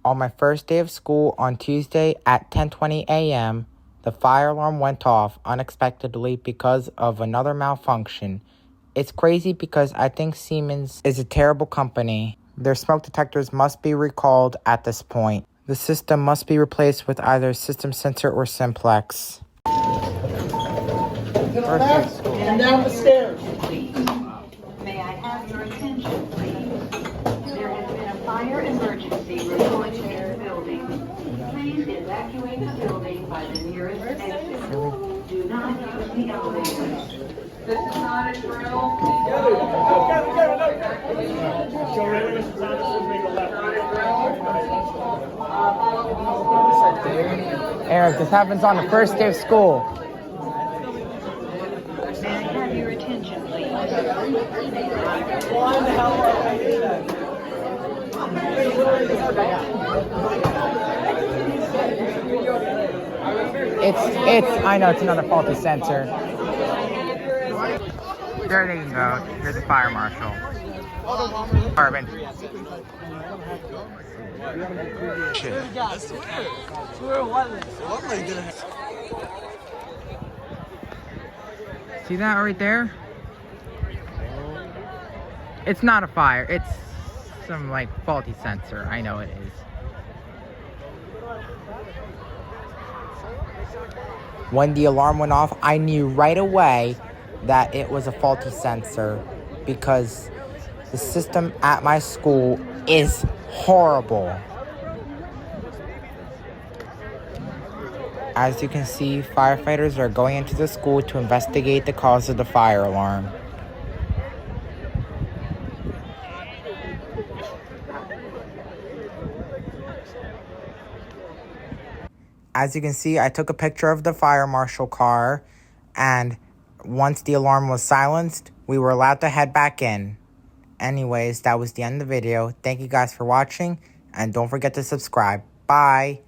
On my first day of school on Tuesday at 10:20 a.m., the fire alarm went off unexpectedly because of another malfunction. It's crazy because I think Siemens is a terrible company. Their smoke detectors must be recalled at this point. The system must be replaced with either System Sensor or Simplex. To the left and down the stairs. May I have your attention, please? There has been a fire emergency reported in the building. Please evacuate the building by the nearest exit. Do not use the elevator. This is not a drill. Eric, this happens on the first day of school. May I have your attention, please? Why the hell are they doing that? I know it's another faulty sensor. There they go. Here's the fire marshal. Carbon. Shit. See that right there? It's not a fire. It's some like faulty sensor. I know it is. When the alarm went off, I knew right away that it was a faulty sensor because the system at my school is horrible. As you can see, firefighters are going into the school to investigate the cause of the fire alarm. As you can see, I took a picture of the fire marshal car, and once the alarm was silenced, we were allowed to head back in. Anyways, that was the end of the video. Thank you guys for watching, and don't forget to subscribe. Bye!